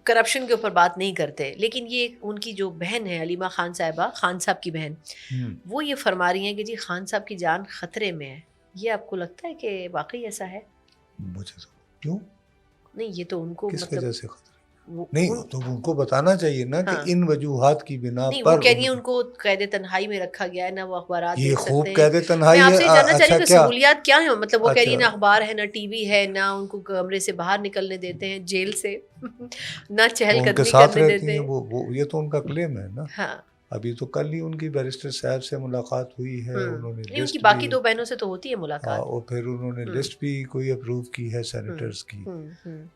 Corruption کے اوپر بات نہیں کرتے، لیکن یہ ان کی جو بہن ہے علیمہ خان صاحبہ، خان صاحب کی بہن، وہ یہ فرما رہی ہیں کہ جی خان صاحب کی جان خطرے میں ہے. یہ آپ کو لگتا ہے کہ واقعی ایسا ہے؟ مجھے تو کیوں، نہیں یہ تو ان کو کس مطلب وجہ سے خطرہ نہیں، تو ان کو بتانا چاہیے نا کہ ان وجوہات کی بنا نہیں، پر وہ کہہ رہی ہیں ان کو قید تنہائی میں رکھا گیا ہے، نہ وہ اخبارات یہ دیکھ خوب سکتے قید ہیں. تنہائی میں ہے. آپ سے یہ جاننا چاہ رہی اچھا ہوں کہ کیا سہولیات کیا ہیں؟ مطلب وہ کہہ رہی ہیں نہ اچھا اخبار ہے، نہ ٹی وی ہے، نہ ان کو کمرے سے باہر نکلنے دیتے ہیں جیل سے، نہ چہل وہ ان کے قدمی ساتھ کرنے رہتی دیتے ہیں، ہیں. وہ یہ تو ان کا کلیم ہے نا. ہاں ابھی تو کل ہی ان کی بیرسٹر صاحب سے ملاقات ہوئی ہے، انہوں نے نہیں، ان کی لسٹ باقی بھی، دو بہنوں سے تو ہوتی ہے ملاقات. اور پھر انہوں نے لسٹ بھی کوئی اپروو کی ہے سینیٹرز کی.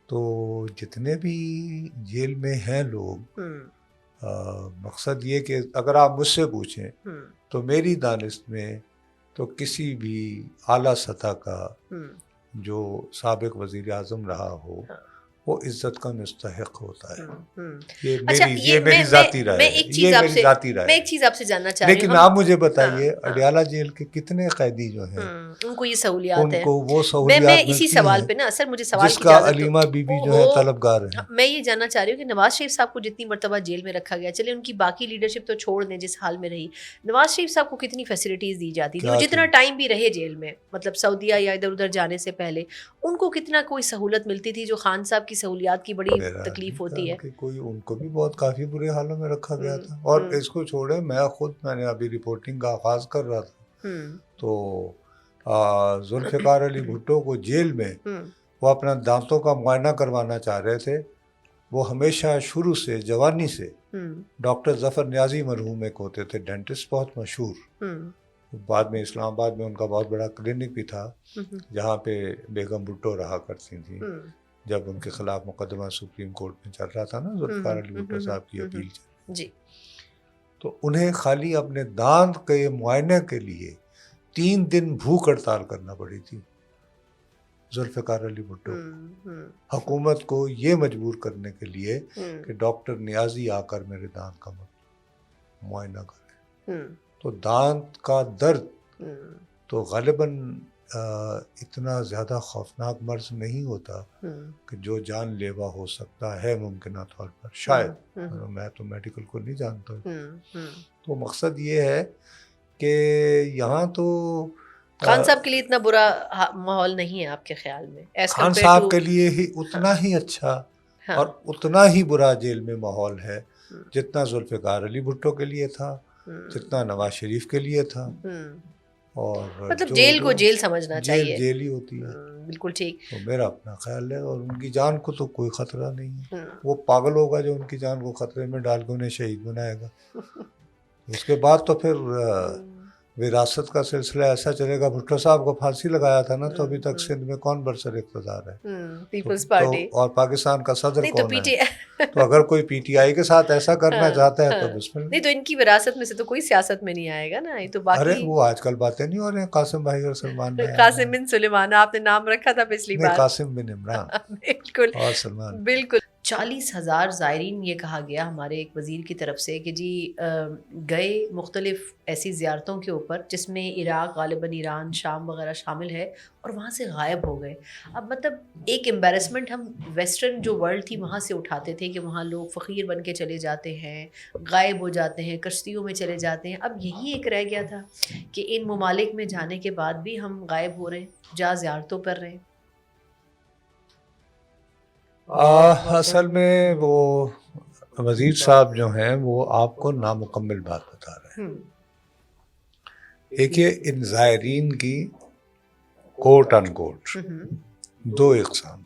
تو جتنے بھی جیل میں ہیں لوگ، مقصد یہ کہ اگر آپ مجھ سے پوچھیں تو میری دانست میں تو کسی بھی اعلیٰ سطح کا جو سابق وزیر اعظم رہا ہو وہ عزت کا مستحق ہوتا ہے. یہ میری ذاتی رائے ہے، یہ میری ذاتی رائے میں ہے. ایک چیز آپ سے جاننا چاہ رہی ہوں. لیکن آپ مجھے بتائیے اڈیالہ جیل کے کتنے قیدی جو ہیں ان کو یہ سہولیات ان ہے؟ کو وہ میں سہولیات اسی ملتی سوال ہیں پہ نا سر مجھے سوال جس کی کا اجازت علیمہ بی بی جو ہے طلبگار ہیں. میں یہ جاننا چاہ رہی ہوں کہ نواز شریف صاحب کو جتنی مرتبہ جیل میں رکھا گیا، چلے ان کی باقی لیڈرشپ تو چھوڑ دیں جس حال میں رہی، نواز شریف صاحب کو کتنی فیسلٹیز دی جاتی تھی؟ وہ جتنا ٹائم بھی رہے جیل میں، مطلب سعودیہ یا ادھر ادھر جانے سے پہلے ان کو کتنا کوئی سہولت ملتی تھی جو خان صاحب کی سہولیات کی بڑی تکلیف ہوتی ہے؟ کوئی ان کو بھی بہت کافی برے حالوں میں رکھا گیا تھا. اور اس کو چھوڑے، میں نے ابھی رپورٹنگ کا آغاز کر رہا تھا تو ذوالفقار علی بھٹو کو جیل میں وہ اپنا دانتوں کا معائنہ کروانا چاہ رہے تھے. وہ ہمیشہ شروع سے جوانی سے ڈاکٹر ظفر نیازی مرحوم ایک ہوتے تھے ڈینٹسٹ بہت مشہور، بعد میں اسلام آباد میں ان کا بہت بڑا کلینک بھی تھا جہاں پہ بیگم بھٹو رہا کرتی تھیں جب ان کے خلاف مقدمہ سپریم کورٹ میں چل رہا تھا نا، ذوالفقار علی بھٹو صاحب کی اپیل چل. تو انہیں خالی اپنے دانت کے معائنے کے لیے 3 دن بھوک ہڑتال کرنا پڑی تھی ذوالفقار علی بھٹو. حکومت کو یہ مجبور کرنے کے لیے کہ ڈاکٹر نیازی آ کر میرے دانت کا معائنہ کرے. تو دانت کا درد تو غالباً اتنا زیادہ خوفناک مرض نہیں ہوتا کہ جو جان لیوا ہو سکتا ہے ممکنہ طور پر، شاید، میں تو میڈیکل کو نہیں جانتا. تو مقصد یہ ہے کہ یہاں تو خان صاحب کے لیے اتنا برا ماحول نہیں ہے آپ کے خیال میں؟ خان صاحب کے لیے ہی اتنا ہی اچھا اور اتنا ہی برا جیل میں ماحول ہے جتنا ذوالفقار علی بھٹو کے لیے تھا، جتنا نواز شریف کے لیے تھا. اور مطلب جیل کو جیل سمجھنا چاہیے، جیل ہی ہوتی ہے. بالکل ٹھیک. تو میرا اپنا خیال ہے، اور ان کی جان کو تو کوئی خطرہ نہیں ہے. وہ پاگل ہوگا جو ان کی جان کو خطرے میں ڈال کے انہیں شہید بنائے گا. اس کے بعد تو پھر وراثت کا سلسلہ ایسا چلے گا. بھٹو صاحب کو پھانسی لگایا تھا نا، تو ابھی تک سندھ میں کون برسر اقتدار ہے؟ پیپلز پارٹی. اور پاکستان کا صدر کون ہے؟ تو اگر کوئی پی ٹی آئی کے ساتھ ایسا کرنا چاہتا ہے تو بسم اللہ. نہیں تو ان کی وراثت میں سے تو کوئی سیاست میں نہیں آئے گا نا. یہ تو باقی ارے وہ آج کل باتیں نہیں ہو رہی ہیں قاسم بھائی اور سلمان بھائی. قاسم بن سلیمان آپ نے نام رکھا تھا پچھلی بار. قاسم بن عمران. بالکل اور سلمان. بالکل. 40,000 زائرین یہ کہا گیا ہمارے ایک وزیر کی طرف سے کہ جی گئے مختلف ایسی زیارتوں کے اوپر جس میں عراق، غالباً ایران، شام وغیرہ شامل ہے، اور وہاں سے غائب ہو گئے. اب مطلب ایک امبیرسمنٹ ہم ویسٹرن جو ورلڈ تھی وہاں سے اٹھاتے تھے کہ وہاں لوگ فقیر بن کے چلے جاتے ہیں، غائب ہو جاتے ہیں، کشتیوں میں چلے جاتے ہیں. اب یہی ایک رہ گیا تھا کہ ان ممالک میں جانے کے بعد بھی ہم غائب ہو رہے ہیں، جا زیارتوں کر رہے ہیں. اصل میں وہ وزیر صاحب جو ہیں وہ آپ کو نامکمل بات بتا رہے ہیں. دیکھیے ان زائرین کی کوٹ ان کوٹ 2 اقسام.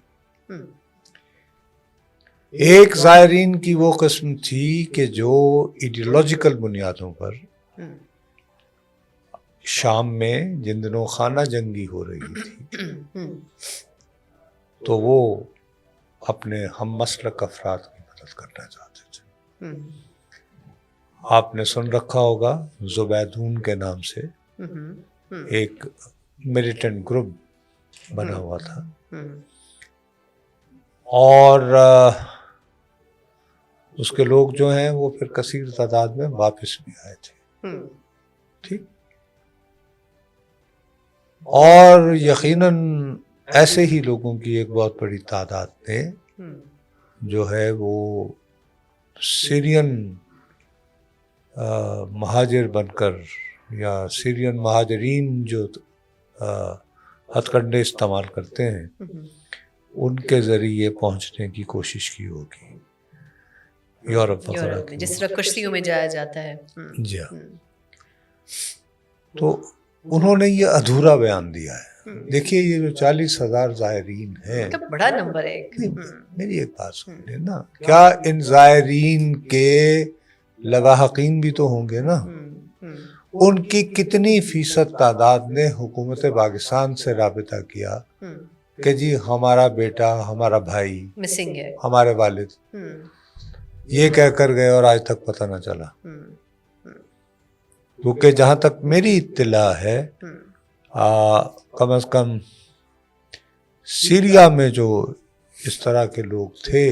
ایک زائرین کی وہ قسم تھی کہ جو ایڈیولوجیکل بنیادوں پر شام میں جن دنوں خانہ جنگی ہو رہی تھی تو وہ اپنے ہم مسلک افراد کی مدد کرنا چاہتے تھے. آپ نے سن رکھا ہوگا زبیدون کے نام سے ایک ملیٹنٹ گروپ بنا ہوا تھا، اور اس کے لوگ جو ہیں وہ پھر کثیر تعداد میں واپس بھی آئے تھے. ٹھیک. اور یقیناً ایسے ہی لوگوں کی ایک بہت بڑی تعداد نے جو ہے وہ سیرین مہاجر بن کر یا سیرین مہاجرین جو ہتھ کنڈے استعمال کرتے ہیں ان کے ذریعے پہنچنے کی کوشش کی ہوگی یورپ وغیرہ کی، جس طرح کشتیوں میں جایا جاتا ہے. جی ہاں. تو انہوں نے یہ ادھورا بیان دیا ہے. دیکھیے یہ جو 40,000 زائرین ہیں، بڑا نمبر ہے. میری ایک بات سنیے نا، کیا ان زائرین کے لواحقین بھی تو ہوں گے نا؟ ان کی کتنی فیصد تعداد نے حکومت پاکستان سے رابطہ کیا کہ جی ہمارا بیٹا، ہمارا بھائی مسنگ ہے، ہمارے والد یہ کہہ کر گئے اور آج تک پتہ نہ چلا؟ کیونکہ جہاں تک میری اطلاع ہے کم از کم سیریا میں جو اس طرح کے لوگ تھے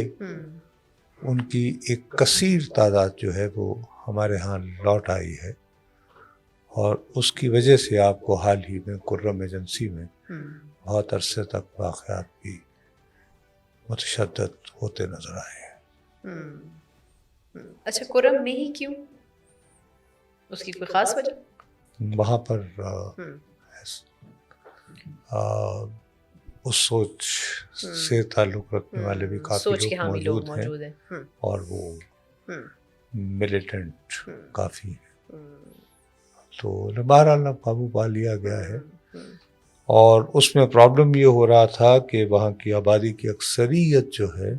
ان کی ایک کثیر تعداد جو ہے وہ ہمارے ہاں لوٹ آئی ہے، اور اس کی وجہ سے آپ کو حال ہی میں کرم ایجنسی میں بہت عرصے تک واقعات بھی متشدد ہوتے نظر آئے ہیں. اچھا، کرم میں ہی کیوں؟ اس کی کوئی خاص وجہ؟ وہاں پر اس سوچ سے تعلق رکھنے والے بھی کافی لوگ موجود ہیں اور وہ ملیٹنٹ کافی ہیں. تو بہرحال قابو پا لیا گیا ہے، اور اس میں پرابلم یہ ہو رہا تھا کہ وہاں کی آبادی کی اکثریت جو ہے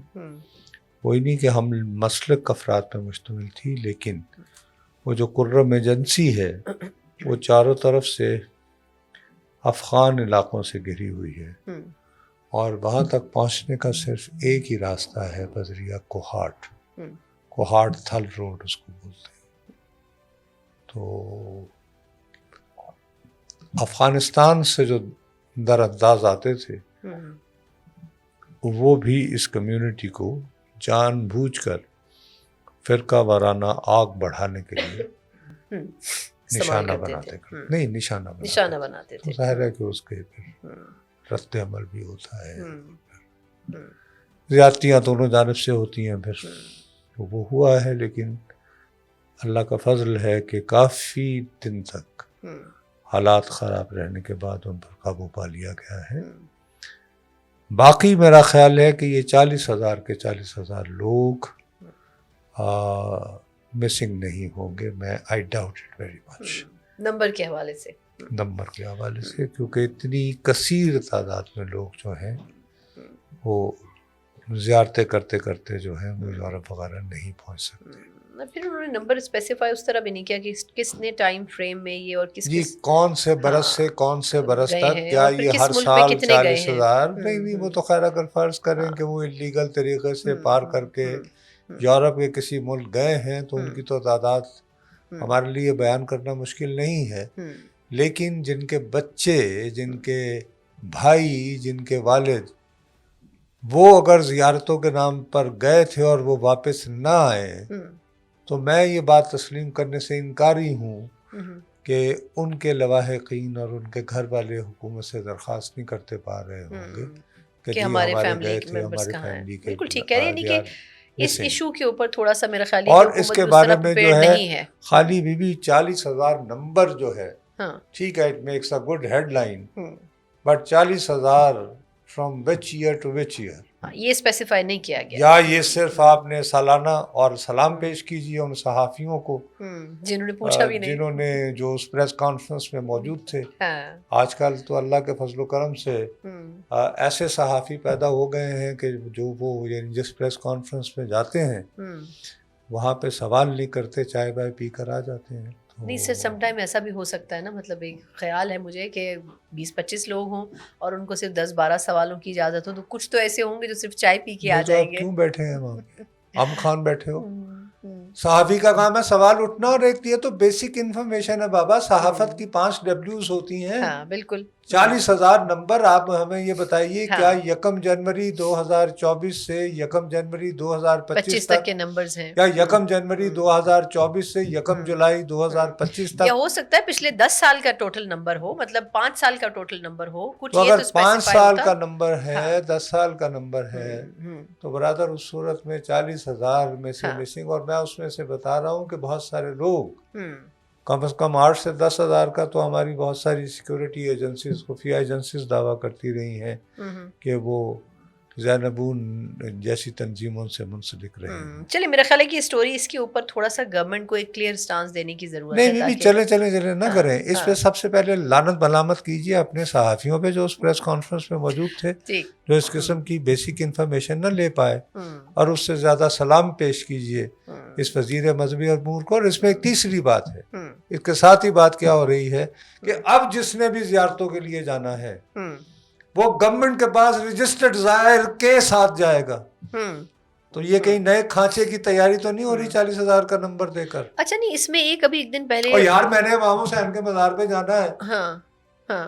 وہی نہیں کہ ہم مسلک افراد پہ مشتمل تھی، لیکن وہ جو کرم ایجنسی ہے وہ چاروں طرف سے افغان علاقوں سے گھری ہوئی ہے، اور وہاں تک پہنچنے کا صرف ایک ہی راستہ ہے بذریعہ کوہاٹ تھل روڈ اس کو بولتے ہیں. تو افغانستان سے جو در انداز آتے تھے وہ بھی اس کمیونٹی کو جان بوجھ کر فرقہ وارانہ آگ بڑھانے کے لیے نشانہ بناتے تھے. نشانہ بناتے تھے. ظاہر ہے کہ اس کے پھر رد عمل بھی ہوتا ہے، زیادتیاں دونوں جانب سے ہوتی ہیں. پھر وہ ہوا ہے، لیکن اللہ کا فضل ہے کہ کافی دن تک حالات خراب رہنے کے بعد ان پر قابو پا لیا گیا ہے. باقی میرا خیال ہے کہ یہ 40,000 کے 40,000 لوگ مسنگ نہیں ہوں گے. میں I doubt it very much. Number کے حوالے سے کیونکہ اتنی کثیر تعداد میں لوگ جو ہیں وہ زیارتیں کرتے کرتے جو ہیں وہ یورپ وغیرہ نہیں پہنچ سکتے. پھر انہوں نے نمبر اسپیسیفائی اس طرح بھی نہیں کیا کہ کس نے ٹائم فریم میں یہ اور کس کون سے برس سے کون سے برس تک، کیا یہ ہر سال 40,000؟ نہیں، وہ تو خیر اگر فرض کریں کہ وہ انلیگل طریقے سے پار کر کے یورپ کے کسی ملک گئے ہیں تو ان کی تو تعداد ہمارے لیے بیان کرنا مشکل نہیں ہے. لیکن جن کے بچے، جن کے بھائی، جن کے والد وہ اگر زیارتوں کے نام پر گئے تھے اور وہ واپس نہ آئے تو میں یہ بات تسلیم کرنے سے انکاری ہوں کہ ان کے لواحقین اور ان کے گھر والے حکومت سے درخواست نہیں کرتے پا رہے ہوں گے کہ ہمارے گئے تھے، ہماری فیملی کے. بالکل ٹھیک کہہ رہے ہیں کہ اس ایشو کے اوپر تھوڑا سا میرا خیال ہے اور اس کے بارے میں جو ہے خالی بھی 40,000 نمبر جو ہے ٹھیک ہے، it makes a good headline, but 40,000 from which year to which year یہ اسپیسیفائی نہیں کیا گیا. یا یہ صرف آپ نے سالانہ اور سلام پیش کیجیے ان صحافیوں کو جنہوں نے پوچھا بھی نہیں، جنہوں نے جو اس پریس کانفرنس میں موجود تھے. آج کل تو اللہ کے فضل و کرم سے ایسے صحافی پیدا ہو گئے ہیں کہ جو وہ یعنی جس پریس کانفرنس میں جاتے ہیں وہاں پہ سوال نہیں کرتے، چائے بائے پی کر آ جاتے ہیں. نہیں سر، سم ٹائم ایسا بھی ہو سکتا ہے نا، مطلب ایک خیال ہے مجھے کہ 20-25 لوگ ہوں اور ان کو صرف 10-12 سوالوں کی اجازت ہو، تو کچھ تو ایسے ہوں گے جو صرف چائے پی کے آ جائیں گے. کیوں بیٹھے ہیں وہاں؟ ام خان بیٹھے ہو، صحافی کا کام ہے سوال اٹھنا، اور ایک یہ تو بیسک انفارمیشن ہے بابا، صحافت کی 5 Ws ہوتی ہیں. ہاں بالکل. 40,000 نمبر. آپ ہمیں یہ بتائیے کیا 1 جنوری 2024 سے 1 جنوری 2025 تک کے نمبرز ہیں، یا 1 جنوری 2024 سے 1 جولائی 2025 تک؟ یا ہو سکتا ہے پچھلے 10 سال کا ٹوٹل نمبر ہو، مطلب 5 سال کا ٹوٹل نمبر ہو کچھ. تو اگر 5 سال کا نمبر ہے، 10 سال کا نمبر ہے، تو برادر اس صورت میں 40,000 میں سے مسنگ. اور میں اس میں سے بتا رہا ہوں کہ بہت سارے لوگ کم از کم 8 سے 10,000 کا تو ہماری بہت ساری سیکورٹی ایجنسیز، خفیہ ایجنسیز دعویٰ کرتی رہی ہیں کہ وہ زینبون جیسی تنظیموں سے منسلک رہے ہیں. چلے میرا خیال ہے کہ اسٹوری اس کے اوپر تھوڑا سا گورنمنٹ کو ایک کلیئر سٹانس دینے کی ضرورت ہے. نہیں چلے نہ کریں اس پہ. سب سے پہلے لعنت ملامت کیجیے اپنے صحافیوں پہ جو اس پریس کانفرنس میں موجود تھے، جو اس قسم کی بیسک انفارمیشن نہ لے پائے، اور اس سے زیادہ سلام پیش کیجیے اس وزیر مذہبی امور کو. اور اس میں ایک تیسری بات ہے، اس کے ساتھ ہی بات کیا ہو رہی ہے کہ اب جس نے بھی زیارتوں کے لیے جانا ہے وہ گورنمنٹ کے پاس رجسٹرڈ زائر کے ساتھ جائے گا. تو یہ کہیں نئے کھانچے کی تیاری تو نہیں ہو رہی 40,000 کا نمبر دے کر؟ اچھا نہیں، اس میں ابھی ایک دن پہلے یار میں نے امام حسین کے مزار پہ جانا ہے، ہاں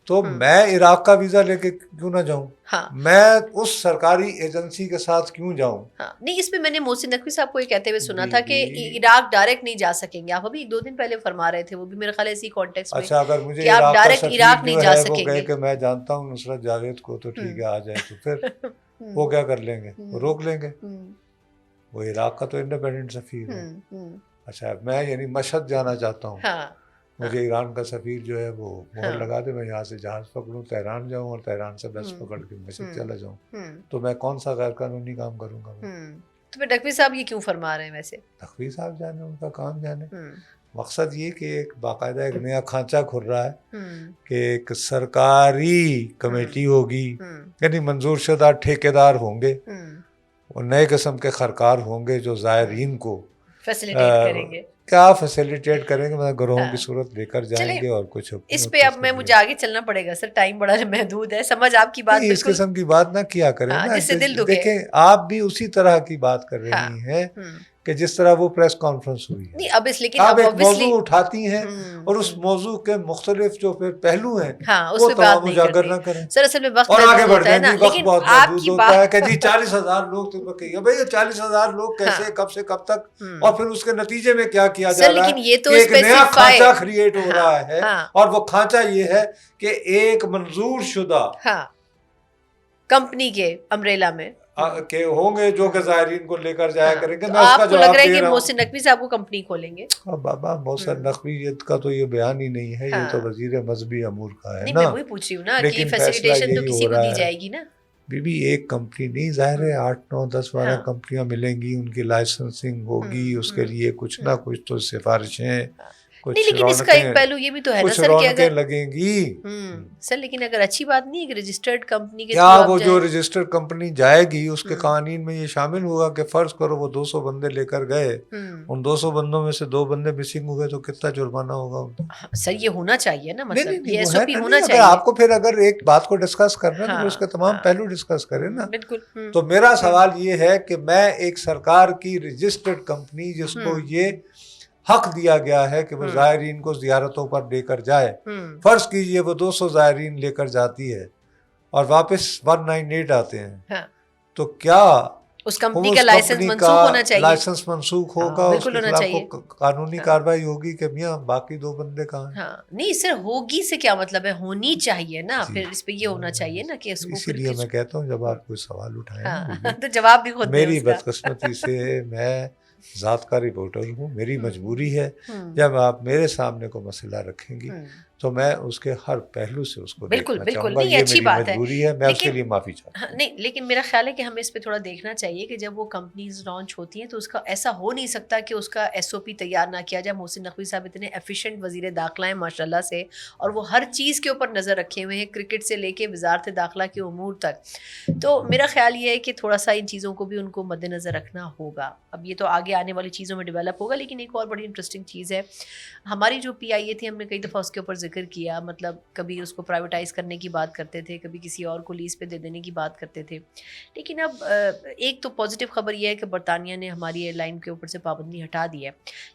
تو میں عراق کا ویزا لے کے کیوں نہ جاؤں؟ میں اس سرکاری ایجنسی کے ساتھ کیوں جاؤں؟ نہیں، اس پہ میں نے محسن نقوی صاحب کو یہ کہتے ہوئے سنا تھا کہ عراق ڈائریکٹ نہیں جا سکیں گے. آپ ابھی 2 دن پہلے فرما رہے تھے، وہ بھی میرے خیال ہے اسی کانٹیکسٹ میں. اچھا اگر مجھے آپ ڈائریکٹ عراق نہیں جا سکیں گے گے کہ میں جانتا ہوں نصرت جاوید کو، تو ٹھیک ہے آ جائے، تو پھر وہ کیا کر لیں گے؟ وہ روک لیں گے. وہ عراق کا تو انڈیپینڈنٹ سفیر ہے. اچھا میں یعنی مشہد جانا چاہتا ہوں، مجھے ایران کا سفیر جو ہے وہ مہر لگا دے، میں یہاں سے جہاز پکڑوں تہران جاؤں اور تہران سے بس پکڑ کے مشہد چلا جاؤں، تو میں کون سا غیر قانونی کام کروں گا؟ تو پھر نقوی صاحب یہ کیوں فرما رہے ہیں؟ ویسے نقوی صاحب جانے، ان کا کام جانے. مقصد یہ کہ ایک باقاعدہ ایک نیا کھانچا کھل رہا ہے کہ ایک سرکاری کمیٹی ہوگی، یعنی منظور شدہ ٹھیکیدار ہوں گے، اور نئے قسم کے خرکار ہوں گے جو زائرین کو فیسیلیٹیٹ کریں گے. کیا فیسیلیٹیٹ کریں گے؟ مطلب گروہوں کی صورت لے کر جائیں گے. اور کچھ اس پہ اب مجھے آگے چلنا پڑے گا سر، ٹائم بڑا محدود ہے. سمجھ آپ کی بات بالکل، اس قسم کی بات نہ کیا کریں نا، جس سے دل دکھے. دیکھیں آپ بھی اسی طرح کی بات کر رہی ہیں کہ جس طرح وہ پریس کانفرنس ہوئی ہے. اب ایک موضوع اٹھاتی ہیں اور اس موضوع کے مختلف جو پھر پہلو ہیں وہ تمام اجاگر نہ کریں، سر اصل میں وقت اور آگے بڑھ جائیں. وقت بہت محدود ہوتا ہے کہ جی 40,000 لوگ تو بھائی یہ 40,000 لوگ کیسے، کب سے کب تک، اور پھر اس کے نتیجے میں کیا کیا جا رہا ہے کہ ایک نیا کھانچا کریٹ ہو رہا ہے. اور وہ کھانچا یہ ہے کہ ایک منظور شدہ کمپنی کے امبریلا میں کہ ہوں گے جو کہ زائرین کو لے کر جایا کریں گے. میں اس کا جواب دے رہا ہوں. محسن نقوی صاحب کو کمپنی کھولیں گے. بابا محسن نقویت کا تو یہ بیان ہی نہیں ہے، یہ تو وزیر مذہبی امور کا ہے نا. میں وہی پوچھ رہی ہوں نا کہ فیسیلیٹیشن تو کسی کو دی جائے گی نا. بھی ایک کمپنی نہیں، ظاہر ہے 8 9 10 12 کمپنیاں ملیں گی، ان کی لائسنسنگ ہوگی، اس کے لیے کچھ نہ کچھ تو سفارشیں، نہیں. لیکن اس کا ایک پہلو یہ بھی تو ہے نا سر کہ اگر لگیں گی سر، لیکن اگر اچھی بات نہیں ہے کہ رجسٹرڈ کمپنی کے کیا وہ جو رجسٹرڈ کمپنی جائے گی اس کے قوانین میں یہ شامل ہوگا کہ فرض کرو وہ 200 بندے لے کر گئے، ان 200 بندوں میں سے 2 بندے مسنگ ہوئے تو کتنا جرمانہ ہوگا؟ سر یہ ہونا چاہیے نا، مطلب یہ ایس او پی ہونا چاہیے. آپ کو پھر اگر ایک بات کو ڈسکس کرنا ہے تو اس کے تمام پہلو ڈسکس کریں نا. بالکل. تو میرا سوال یہ ہے کہ میں ایک سرکار کی رجسٹرڈ کمپنی جس کو یہ حق دیا گیا ہے کہ وہ زائرین کو زیارتوں پر لے کر جائے، فرض کیجئے وہ 200 زائرین لے کر جاتی ہے اور واپس 198 آتے ہیں، تو کیا اس کمپنی کا لائسنس منسوخ ہونا چاہیے؟ لائسنس منسوخ ہوگا، اس کے خلاف قانونی کارروائی ہوگی کہ میاں باقی 2 بندے کہاں ہیں؟ نہیں سر، ہوگی سے کیا مطلب ہے، ہونی چاہیے نا. پھر اس پہ یہ ہونا چاہیے نا کہ اس کو، اسی لیے میں کہتا ہوں جب آپ کوئی سوال اٹھائیں تو جواب بھی خود دیں. میری بدقسمتی سے میں ذات کا رپورٹر ہوں، میری مجبوری ہے جب آپ میرے سامنے کو مسئلہ رکھیں گی تو میں اس کے ہر پہلو سے اس کو دیکھنا چاہوں گا. یہ میری مجبوری ہے، میں اس کے لیے معافی چاہتا ہوں. نہیں لیکن میرا خیال ہے کہ ہمیں اس پہ تھوڑا دیکھنا چاہیے کہ جب وہ کمپنیز لانچ ہوتی ہیں تو اس کا ایسا ہو نہیں سکتا کہ اس کا ایس او پی تیار نہ کیا جائے. محسن نقوی صاحب اتنے ایفیشینٹ وزیر داخلہ ہیں ماشاء اللہ سے، اور وہ ہر چیز کے اوپر نظر رکھے ہوئے ہیں، کرکٹ سے لے کے وزارت داخلہ کے امور تک. تو میرا خیال یہ ہے کہ تھوڑا سا ان چیزوں کو بھی ان کو مد نظر رکھنا ہوگا. اب یہ تو آگے آنے والی چیزوں میں ڈیولپ ہوگا. لیکن ایک اور بڑی انٹرسٹنگ چیز ہے، ہماری جو PIA تھی، ہم نے کئی دفعہ اس کے اوپر ذکر کیا, مطلب کبھی اس کو پرائیویٹائز کرنے کی بات کرتے تھے, کبھی کسی اور کو لیز پہ دے دینے کی بات کرتے تھے. لیکن اب ایک تو پازیٹیو خبر یہ ہے کہ برطانیہ نے ہماری ایئر لائن کے اوپر سے پابندی ہٹا دی ہے,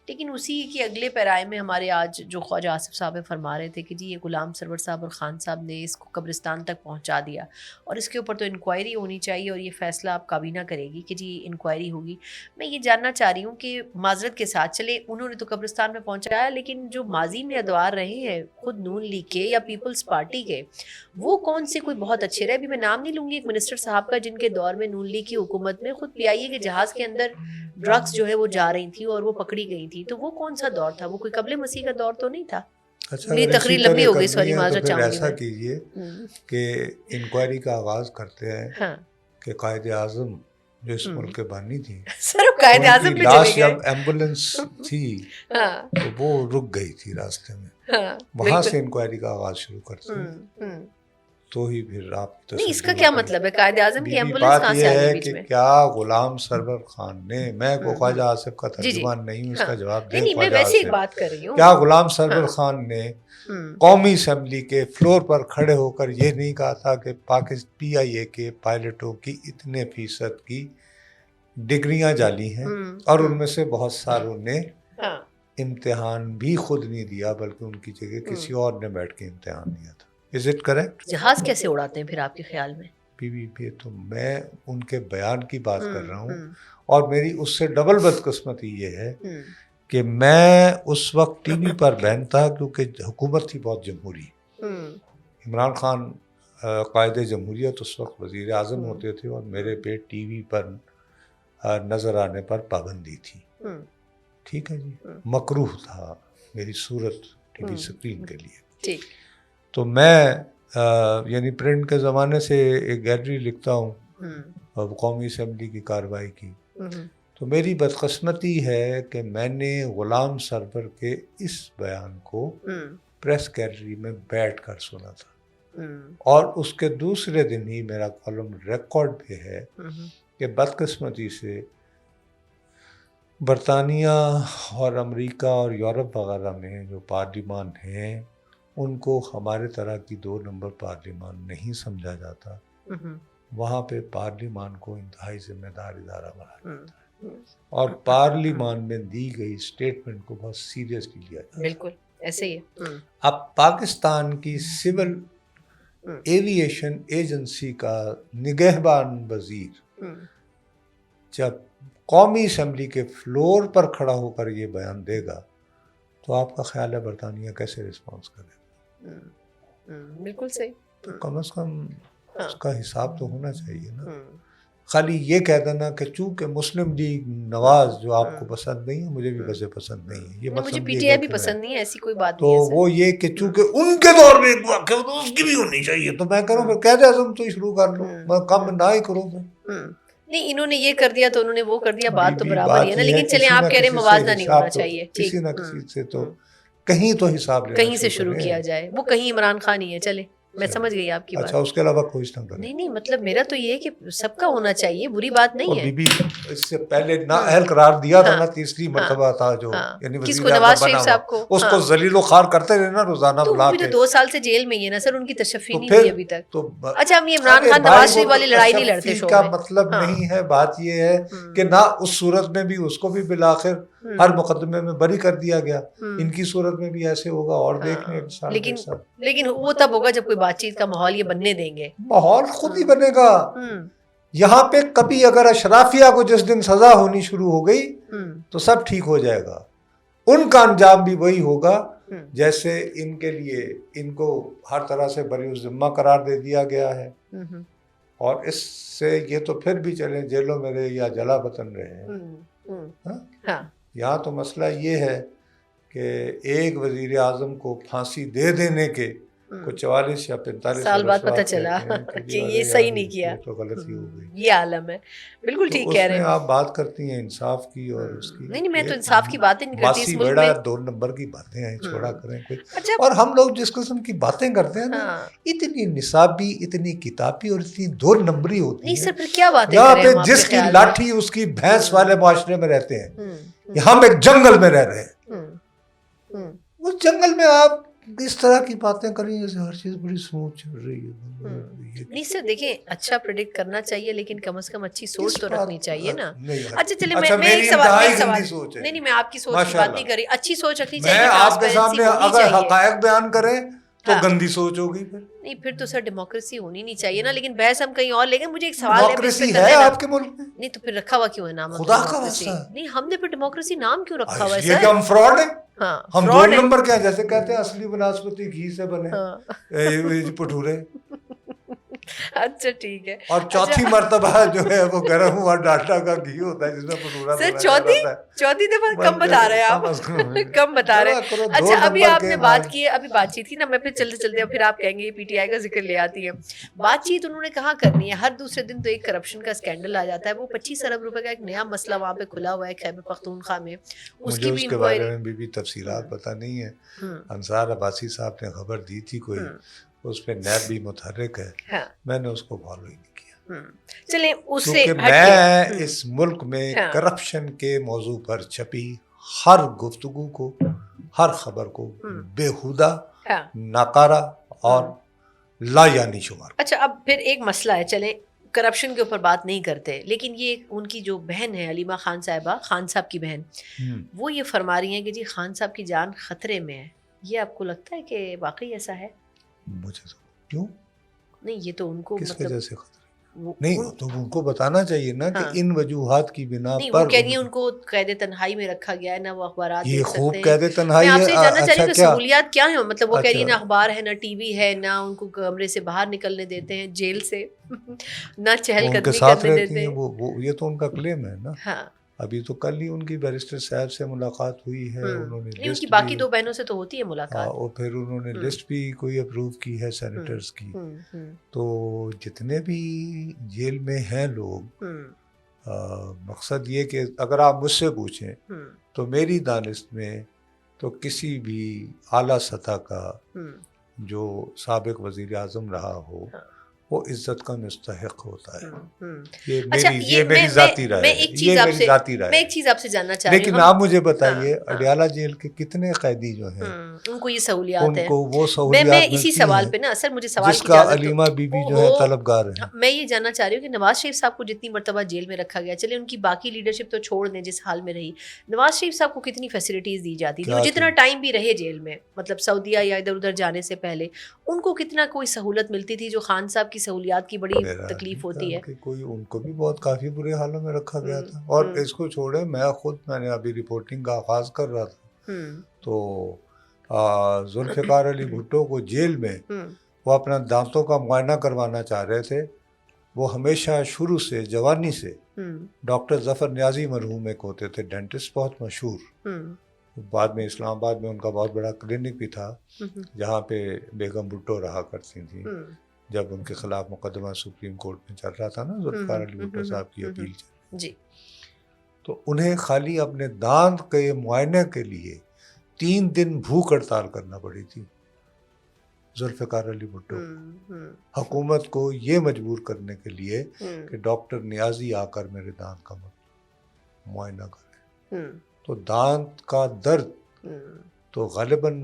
لیکن اسی کے اگلے پیرائے میں ہمارے آج جو خواجہ آصف صاحب فرما رہے تھے کہ جی یہ غلام سرور صاحب اور خان صاحب نے اس کو قبرستان تک پہنچا دیا, اور اس کے اوپر تو انکوائری ہونی چاہیے, اور یہ فیصلہ اب کابینہ کرے گی کہ جی انکوائری ہوگی. میں یہ جاننا چاہ رہی ہوں کہ معذرت کے ساتھ چلے انہوں نے تو قبرستان میں پہنچایا, لیکن جو ماضی میں ادوار رہے ہیں خود نون لیگ کے یا پیپلز پارٹی کے, وہ کون سے کوئی بہت اچھے رہے. ابھی میں نام نہیں لوں گی ایک منسٹر صاحب کا جن کے دور میں نون لیگ کی حکومت میں خود PIA کے جہاز کے اندر ڈرگس جو ہے وہ جا رہی تھی اور وہ پکڑی گئی تھی, تو وہ کون سا دور تھا؟ وہ کوئی قبل مسیح کا دور تو نہیں تھا. میری تقریر لمبی ہو گئی, سوری معذرت چاہوں گی. ایسا کیجئے کہ انکوائری کا آغاز کرتے ہیں کہ قائد اعظم جو اس ملک کے بانی تھی, سر قائد اعظم پہ چلے گئے, جب ایمبولینس تھی تو وہ رک گئی تھی راستے میں, وہاں سے انکوائری کا آغاز شروع کرتے ہیں, تو ہی پھر آپ نہیں. اس کا کیا مطلب ہے قائد اعظم کی ایمبولینس کہاں سے آ گئی بیچ میں؟ کیا غلام سرور خان نے, میں کو خواجہ آصف کا ترجمان نہیں ہوں, اس کا جواب دیں. میں ویسے ایک بات کر رہی ہوں, کیا غلام سرور خان نے قومی اسمبلی کے فلور پر کھڑے ہو کر یہ نہیں کہا تھا کہ PIA کے پائلٹوں کی اتنے فیصد کی ڈگریاں جعلی ہیں, اور ان میں سے بہت ساروں نے امتحان بھی خود نہیں دیا بلکہ ان کی جگہ کسی اور نے بیٹھ کے امتحان دیا تھا. Is it correct? جہاز کیسے اڑاتے ہیں پھر آپ کے خیال میں؟ پہ تو میں ان کے بیان کی بات کر رہا ہوں, اور میری اس سے ڈبل بدقسمتی یہ ہے کہ میں اس وقت ٹی وی پر بین تھا کیونکہ حکومت تھی بہت جمہوری. عمران خان قائد جمہوریت اس وقت وزیر اعظم ہوتے تھے, اور میرے پہ ٹی وی پر نظر آنے پر پابندی تھی. ٹھیک ہے جی, مکروہ تھا میری صورت ٹی وی اسکرین کے لیے. تو میں یعنی پرنٹ کے زمانے سے ایک گیلری لکھتا ہوں قومی اسمبلی کی کارروائی کی. تو میری بدقسمتی ہے کہ میں نے غلام سرور کے اس بیان کو پریس گیلری میں بیٹھ کر سنا تھا, اور اس کے دوسرے دن ہی میرا کالم ریکارڈ پہ ہے کہ بدقسمتی سے برطانیہ اور امریکہ اور یورپ وغیرہ میں جو پارلیمان ہیں ان کو ہمارے طرح کی 2 نمبر پارلیمان نہیں سمجھا جاتا. وہاں پہ پارلیمان کو انتہائی ذمہ دار ادارہ بنا جاتا ہے, اور پارلیمان میں دی گئی اسٹیٹمنٹ کو بہت سیریسلی لیا جاتا ہے. بالکل ایسے ہی ہے. اب پاکستان کی سول ایویشن ایجنسی کا نگہبان وزیر جب قومی اسمبلی کے فلور پر کھڑا ہو کر یہ بیان دے گا تو آپ کا خیال ہے برطانیہ کیسے رسپانس کرے؟ بالکل صحیح. تو کم از کم اس کا حساب تو ہونا چاہیے نا. خالی یہ کہہ دینا کہ چونکہ مسلم لیگ نواز جو آپ کو پسند نہیں ہے مجھے بھی ویسے پسند نہیں ہے, یہ مجھے PTI بھی پسند نہیں ہے, ایسی کوئی بات نہیں ہے. تو وہ یہ کہ چونکہ ان کے دور میں اس کی بھی ہونی چاہیے, تو میں کروں پھر قائد اعظم تو شروع کر لوں, میں کم نہ ہی کروں. نہیں انہوں نے یہ کر دیا تو انہوں نے وہ کر دیا, بات تو برابر ہی ہے نا. لیکن چلیں آپ کہہ رہے ہیں موازنہ نہیں ہونا چاہیے, کسی نہ کسی سے تو کہیں تو حساب لینا, کہیں سے شروع کیا جائے. وہ کہیں عمران خان ہی ہے. چلے میں سمجھ گئی آپ کی بات. اچھا اس کے علاوہ کوئی نہ کرے. نہیں مطلب میرا تو یہ ہے کہ سب کا ہونا چاہیے, بری بات نہیں ہے. بی اس سے پہلے نہ اہل قرار دیا تھا نا, تیسری مرتبہ تھا جو یعنی کس کو, نواز شریف صاحب کو, اس کو ذلیل و خوار کرتے رہے نا روزانہ بلا کے. 2 سال سے جیل میں ہی ہے نا سر, ان کی تشفی نہیں ہوئی ابھی تک. اچھا ہم یہ عمران خان نواز شریف والی لڑائی نہیں لڑتے. شو کا مطلب نہیں ہے, بات یہ ہے کہ نہ اس صورت میں بھی اس کو بھی بالآخر ہر مقدمے میں بری کر دیا گیا, ان کی صورت میں بھی ایسے ہوگا, اور دیکھ لیں. لیکن وہ تب ہوگا جب کوئی بات چیت کا ماحول یہ بننے دیں گے. ماحول خود ہی بنے گا. یہاں پہ کبھی اگر اشرافیہ کو جس دن سزا ہونی شروع ہو گئی تو سب ٹھیک ہو جائے گا. ان کا انجام بھی وہی ہوگا جیسے ان کے لیے ان کو ہر طرح سے بری الذمہ قرار دے دیا گیا ہے, اور اس سے یہ تو پھر بھی چلیں جیلوں میں رہے یا جلا وطن رہے. یہاں تو مسئلہ یہ ہے کہ ایک وزیر اعظم کو پھانسی دے دینے کے کو 44 یا 45 سال بعد پتہ چلا کہ یہ صحیح نہیں کیا, تو غلطی ہو گئی. یہ عالم ہے. بالکل ٹھیک کہہ رہے ہیں آپ. بات کرتی ہیں انصاف کی اور اس کی. نہیں میں تو انصاف کی باتیں نہیں کرتی اس ملک میں. 2 نمبر کی باتیں ہیں, چھوڑا کریں کوئی. اور ہم لوگ جس قسم کی باتیں کرتے ہیں نا, اتنی نصابی, اتنی کتابی اور اتنی 2 نمبری ہوتی ہے. نہیں سر پھر کیا باتیں یہاں پہ جس کی لاٹھی اس کی بھینس والے معاشرے میں رہتے ہیں, ہم ایک جنگل میں رہ رہے ہیں. اس جنگل میں آپ اس طرح کی باتیں کریں جیسے ہر چیز بڑی اسموتھ چل رہی ہے. نہیں سر دیکھیں اچھا پریڈکٹ کرنا چاہیے لیکن کم از کم اچھی سوچ تو رکھنی چاہیے نا. اچھا چلیے میں ایک سوال نہیں میں آپ کی سوچ کی بات نہیں کر رہی, اچھی سوچ رکھنی چاہیے. آپ کے سامنے اگر حقائق بیان کریں تو گندی سوچ ہوگی پھر. نہیں پھر تو سر ڈیموکریسی ہونی نہیں چاہیے نا, لیکن بحث ہم کہیں اور لے گئے. مجھے ایک سوال ہے, ڈیموکریسی ہے آپ کے ملک میں؟ نہیں تو پھر رکھا ہوا کیوں ہے نام خدا کا واسطہ؟ نہیں ہم نے پھر ڈیموکریسی نام کیوں رکھا ہوا ہے سر؟ ہم فراڈ ہیں. ہاں ہم دو نمبر کیا جیسے کہتے ہیں اصلی بناسپتی گھی سے بنے پٹورے. اچھا ٹھیک ہے. اور چوتھی مرتبہ جو ہے وہ گرم ہوا ڈالڈا کا گھی ہوتا ہے جس میں بھٹورا سر چوتھی دفعہ کم بتا رہے ہیں آپ, کم بتا رہے ہیں. اچھا ابھی آپ نے بات کی ہے, ابھی بات چیت کی نا, میں پھر چلتے چلتے پھر آپ کہیں گے پی ٹی آئی کا ذکر لے آتی ہے. بات چیت انہوں نے کہاں کرنی ہے, ہر دوسرے دن تو ایک کرپشن کا اسکینڈل آ جاتا ہے. وہ 25 ارب روپے کا ایک نیا مسئلہ وہاں پہ کھلا ہوا ہے خیبر پختونخوا میں, اس کی بھی کے بارے میں بھی تفصیلات پتہ نہیں ہے. انصار عباسی صاحب نے خبر دی تھی کوئی, اس پہ نیب بھی متحرک ہے, میں نے اس کو فالو ہی نہیں کیا. چلیں اس سے میں اس ملک میں کرپشن کے موضوع پر چھپی ہر گفتگو کو, ہر خبر کو بےہودہ, ناکارہ اور لا یعنی شمار. اچھا اب پھر ایک مسئلہ ہے, چلیں کرپشن کے اوپر بات نہیں کرتے, لیکن یہ ان کی جو بہن ہے علیمہ خان صاحبہ, خان صاحب کی بہن, وہ یہ فرما رہی ہیں کہ جی خان صاحب کی جان خطرے میں ہے. یہ آپ کو لگتا ہے کہ واقعی ایسا ہے؟ مجھے تو کیوں نہیں, یہ تو ان کو کس وجہ سے خطرے نہیں, تو ان کو بتانا چاہیے نا کہ ان وجوہات کی بنا پر. وہ کہہ رہی ہیں ان کو قید تنہائی میں رکھا گیا ہے, نہ وہ اخبارات یہ خوب قید تنہائی ہے. میں آپ سے جاننا چاہ رہی ہوں کہ سہولیات کیا ہیں, مطلب وہ کہہ رہی ہیں نہ اخبار ہے, نہ ٹی وی ہے, نہ ان کو کمرے سے باہر نکلنے دیتے ہیں جیل سے, نہ چہل قدمی کرنے دیتے ہیں. یہ تو ان کا کلیم ہے نا. ہاں ابھی تو کل ہی ان کی بیرسٹر صاحب سے ملاقات ہوئی ہے, انہوں نے ان کی باقی دو بہنوں سے تو ہوتی ہے ملاقات, اور پھر انہوں نے لسٹ بھی کوئی اپروو کی ہے سینیٹرز کی. تو جتنے بھی جیل میں ہیں لوگ, مقصد یہ کہ اگر آپ مجھ سے پوچھیں تو میری دانست میں تو کسی بھی اعلیٰ سطح کا جو سابق وزیر اعظم رہا ہو وہ عزت کا مستحق ہوتا ہے. یہ میری ذاتی رائے ہے, یہ میری ذاتی رائے ہے. میں ایک چیز آپ سے جاننا چاہ رہی ہوں, لیکن آپ مجھے بتائیے اڈیالہ جیل کے کتنے قیدی جو ہیں ان کو یہ سہولیات ہے, ان کو وہ سہولیات میں اسی سوال پہ نا سر مجھے سوال جس کا علیمہ بی بی جو ہے طلبگار ہے. میں یہ جاننا چاہ رہی ہوں کہ نواز شریف صاحب کو جتنی مرتبہ جیل میں رکھا گیا, چلے ان کی باقی لیڈرشپ تو چھوڑ دیں جس حال میں رہی, نواز شریف صاحب کو کتنی فیسلٹیز دی جاتی تھی, جتنا ٹائم بھی رہے جیل میں, مطلب سعودیہ یا ادھر ادھر جانے سے پہلے ان کو کتنا کوئی سہولت ملتی تھی جو خان صاحب کی سہولیات کی بڑی تکلیف ہوتی ہے. کوئی ان کو بھی بہت کافی برے حالوں میں رکھا گیا تھا. اور اس کو چھوڑے, میں نے ابھی رپورٹنگ کا آغاز کر رہا تھا تو ذوالفقار علی بھٹو کو جیل میں وہ اپنا دانتوں کا معائنہ کروانا چاہ رہے تھے. وہ ہمیشہ شروع سے جوانی سے ڈاکٹر ظفر نیازی مرحوم ایک ہوتے تھے ڈینٹسٹ, بہت مشہور. بعد میں اسلام آباد میں ان کا بہت بڑا کلینک بھی تھا جہاں پہ بیگم بھٹو رہا کرتی تھیں جب ان کے خلاف مقدمہ سپریم کورٹ میں چل رہا تھا نا, ذوالفقار علی بھٹو صاحب کی اپیل جی. تو انہیں خالی اپنے دانت کے معائنے کے لیے 3 دن بھوک ہڑتال کرنا پڑی تھی ذوالفقار علی بھٹو. حکومت کو یہ مجبور کرنے کے لیے کہ ڈاکٹر نیازی آ کر میرے دانت کا معائنہ کرے. تو دانت کا درد تو غالباً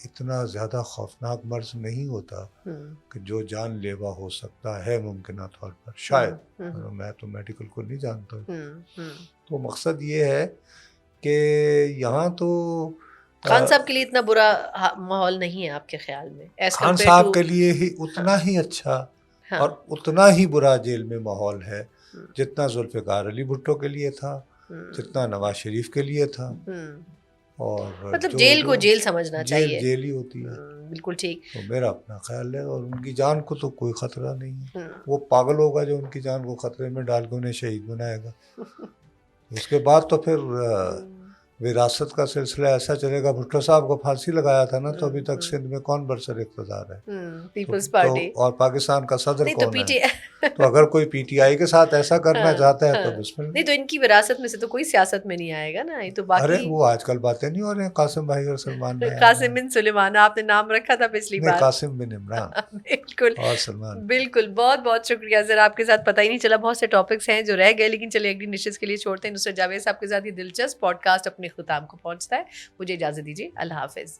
اتنا زیادہ خوفناک مرض نہیں ہوتا کہ جو جان لیوا ہو سکتا ہے ممکنہ طور پر, شاید, میں تو میڈیکل کو نہیں جانتا. تو مقصد یہ ہے کہ یہاں تو خان صاحب کے لیے اتنا برا ماحول نہیں ہے آپ کے خیال میں؟ خان صاحب کے لیے ہی اتنا ہی اچھا اور اتنا ہی برا جیل میں ماحول ہے جتنا ذوالفقار علی بھٹو کے لیے تھا, جتنا نواز شریف کے لیے تھا. اور مطلب جیل کو جیل سمجھنا چاہیے, جیل ہی ہوتی ہے. بالکل ٹھیک. تو میرا اپنا خیال ہے, اور ان کی جان کو تو کوئی خطرہ نہیں ہے. وہ پاگل ہوگا جو ان کی جان کو خطرے میں ڈال کے انہیں شہید بنائے گا. اس کے بعد تو پھر وراثت کا سلسلہ ایسا چلے گا. بھٹو صاحب کو پھانسی لگایا تھا نا, تو ابھی تک سندھ میں کون برسر اقتدار ہے؟ پیپلز پارٹی. اور پاکستان کا صدر کون ہے؟ تو اگر کوئی پی ٹی آئی کے ساتھ ایسا کرنا چاہتا ہے تو بسم اللہ. نہیں تو ان کی وراثت میں سے تو کوئی سیاست میں نہیں آئے گا نا. یہ تو باقی ارے وہ آج کل باتیں نہیں ہو رہی ہیں قاسم بھائی اور سلمان بھائی. قاسم بن سلیمان آپ نے نام رکھا تھا پچھلی بار. قاسم بن عمران. بالکل, اور سلمان. بالکل. بہت بہت شکریہ سر, آپ کے ساتھ پتہ ہی نہیں چلا, بہت سے ٹاپکس ہیں جو رہ گئے, لیکن چلے ایک ڈشز کے لیے چھوڑتے ہیں. نصرت جاوید صاحب کے ساتھ یہ دلچسپ پوڈ کاسٹ اپنے اختتام کو پہنچتا ہے. مجھے اجازت دیجیے, اللہ حافظ.